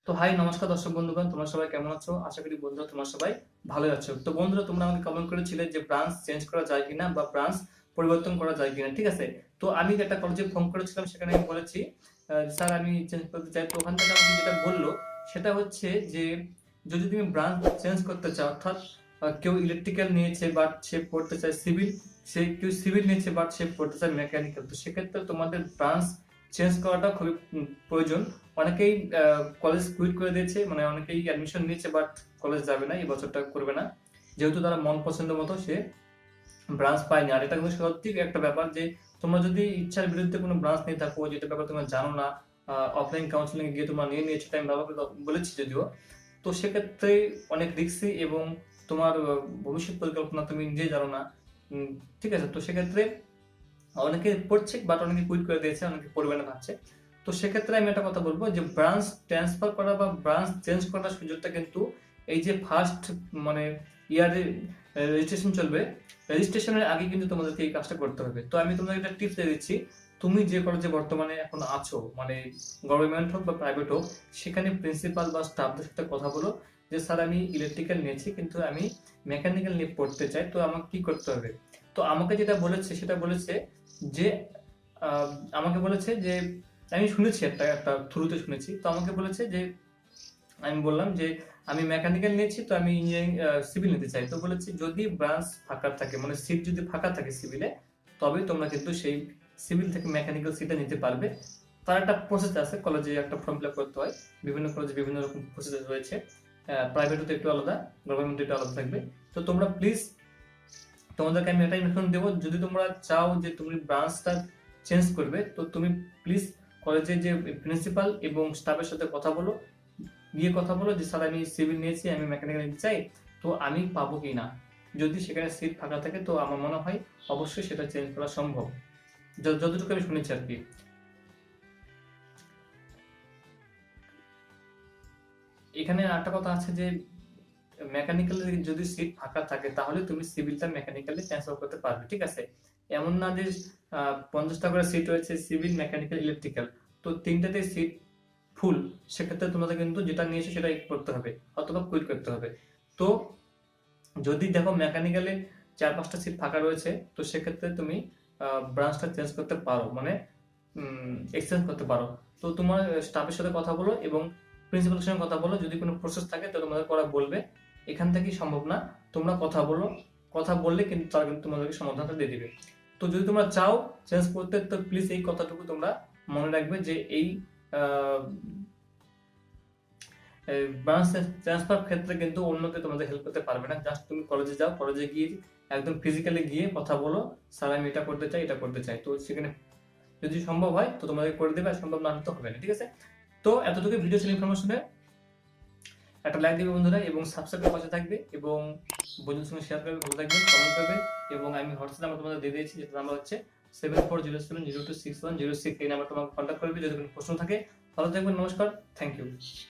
তো হাই নমস্কার দর্শক বন্ধুগণ, তোমরা সবাই কেমন আছো? আশা করি বন্ধুরা তোমরা সবাই ভালোই আছো। তো বন্ধুরা, তোমরা আমাকে কমেন্ট করেছিলে যে ব্রাঞ্চ চেঞ্জ করা যায় কিনা বা ব্রাঞ্চ পরিবর্তন করা যায় কিনা, ঠিক আছে? তো আমি একটা কলেজে ফোন করেছিলাম, সেখানে আমি বলেছি স্যার আমি চেঞ্জ করতে চাই। তো ওখান থেকে আমাকে যেটা বললো সেটা হচ্ছে যে যদি তুমি ব্রাঞ্চ চেঞ্জ করতে চাও, অর্থাৎ কেউ ইলেকট্রিক্যাল নিয়েছে বাট সে পড়তে চায় সিভিল, কেউ সিভিল নিয়েছে বাট সে পড়তে চায় মেকানিক্যাল, তো সেক্ষেত্রে তোমাদের ব্রাঞ্চ চেঞ্জ করাটা খুবই প্রয়োজন। অনেকেই কলেজ কুইট করে দিয়েছে, মানে অনেকেই অ্যাডমিশন নিয়েছে বাট কলেজ যাবে না, এই বছরটা করবে না, যেহেতু তারা মন পছন্দ মতো সে ব্রাঞ্চ পায়নি। আর এটা কিন্তু সত্যি একটা ব্যাপার যে তোমরা যদি ইচ্ছার বিরুদ্ধে কোনো ব্রাঞ্চ নিয়ে থাকো, যেটা ব্যাপার তোমরা জানো না, অফলাইন কাউন্সিলিং গিয়ে তোমরা নিয়েছো, তাই আমি বলেছি যদিও, তো সেক্ষেত্রে অনেক রিস্কি এবং তোমার ভবিষ্যৎ পরিকল্পনা তুমি নিজেই জানো না। ঠিক আছে, তো সেক্ষেত্রে অনেকে পড়ছে বাট অনেকে কুইট করে দিয়েছে, অনেকে পড়বে না ভাবছে। তো সেক্ষেত্রে আমি একটা কথা বলবো যে ব্রাঞ্চ ট্রান্সফার করা বা ব্রাঞ্চ চেঞ্জ করার সুযোগটা কিন্তু এই যে ফার্স্ট মানে ইয়ারে রেজিস্ট্রেশন চলবে, রেজিস্ট্রেশনের আগে কিন্তু তোমাদেরকে এই কাজটা করতে হবে। তো আমি তোমাদের একটা টিপস দিয়ে দিচ্ছি, তুমি যে কলেজে বর্তমানে এখন আছো, মানে গভর্নমেন্ট হোক বা প্রাইভেট হোক, সেখানে প্রিন্সিপাল বা স্টাফদের সাথে কথা বলো যে স্যার আমি ইলেকট্রিক্যাল নিয়েছি কিন্তু আমি মেকানিক্যাল নিয়ে পড়তে চাই, তো আমাকে কি করতে হবে? তো আমাকে যেটা বলেছে সেটা বলেছে যে আমাকে বলেছে যে আমি শুনেছি একটা একটা থ্রুতে শুনেছি, তো আমাকে বলেছে যে আমি বললাম যে আমি মেকানিক্যাল নিয়েছি, তো আমি ইঞ্জিনিয়ারিং সিভিল নিতে চাই। তো বলেছি যদি ব্রাঞ্চ ফাঁকা থাকে, মানে সিট যদি ফাঁকা থাকে সিভিলে, তবে তোমরা কিন্তু সেই সিভিল থেকে মেকানিক্যাল সিটে নিতে পারবে। তার একটা প্রসেস আছে, কলেজে একটা ফর্ম ফিল আপ করতে হয়, বিভিন্ন কলেজে বিভিন্ন রকম প্রসেস রয়েছে, প্রাইভেট হতে একটু আলাদা, গভর্নমেন্ট একটু আলাদা থাকবে। তো তোমরা প্লিজ, তোমাদেরকে আমি এটাই ইনফরমেশন দেবো, যদি তোমরা চাও যে তুমি ব্রাঞ্চটা চেঞ্জ করবে, তো তুমি প্লিজ কলেজের যে প্রিন্সিপাল এবং স্টাফের সাথে কথা বলো, গিয়ে কথা বলো যে স্যার আমি সিভিল নিয়েছি, আমি মেকানিক্যাল নিতে চাই, তো আমি পাবো কি না। যদি সেখানে সিট ফাঁকা থাকে তো আমার মনে হয় অবশ্যই সেটা চেঞ্জ করা সম্ভব, যতটুকু আমি শুনেছি আর কি। এখানে একটা কথা আছে যে মেকানিক্যালে যদি সিট ফাঁকা থাকে তাহলে তুমি সিভিলটা মেকানিক্যালে ট্রান্সফার করতে পারবে, ঠিক আছে? এমন না যে 50টা করে সিট রয়েছে সিভিল, মেকানিক্যাল, ইলেকট্রিক্যাল, তো তিনটাতে সিট ফুল, সেক্ষেত্রে তোমাদের কিন্তু যেটা নিয়েছো সেটাই করতে হবে অথবা কুইট করতে হবে। তো যদি দেখো মেকানিক্যালে 4-5টা সিট ফাঁকা রয়েছে, তো সেক্ষেত্রে তুমি ব্রাঞ্চটা চেঞ্জ করতে পারো, মানে এক্সচেঞ্জ করতে পারো। তো তোমার স্টাফের সাথে কথা বলো এবং প্রিন্সিপালের সঙ্গে কথা বলো, যদি কোনো প্রসেস থাকে তো তোমাদের করা বলবে। এখান থেকে সম্ভব না, তোমরা কথা বলো, কথা বললে কিন্তু তারা কিন্তু তোমাদেরকে সমাধানটা দিয়ে দিবে। তো যদি তোমরা চাও চেঞ্জ করতে, তো প্লিজ এই কথাটুকু তোমরা মনে রাখবে যে এই ব্রাঞ্চ ট্রান্সফার ক্ষেত্রে কিন্তু অন্য কেউ তোমাদের হেল্প করতে পারবে না। জাস্ট তুমি কলেজে যাও, কলেজে গিয়ে একদম ফিজিক্যালি গিয়ে কথা বলো, স্যার আমি এটা করতে চাই, এটা করতে চাই, তো সেখানে যদি সম্ভব হয় তো তোমাদের করে দেবে, আর সম্ভব না হলে তো হবে না, ঠিক আছে? তো এতটুকু ভিডিও ছিল ইনফরমেশনে, একটা লাইক দিবে বন্ধুরা এবং সাবস্ক্রাইব পাশে থাকবে এবং বন্ধুদের সঙ্গে শেয়ার করবে, ভালো থাকবে, কমেন্ট করবে। এবং আমি হোয়াটসঅ্যাপ নাম্বার তোমাদের দিয়ে দিয়েছি, যেটা নাম্বার হচ্ছে 7407026106, এই নাম্বার তোমাকে কন্ট্যাক্ট করবে যদি কোনো প্রশ্ন থাকে। ভালো থাকবেন, নমস্কার, থ্যাংক ইউ।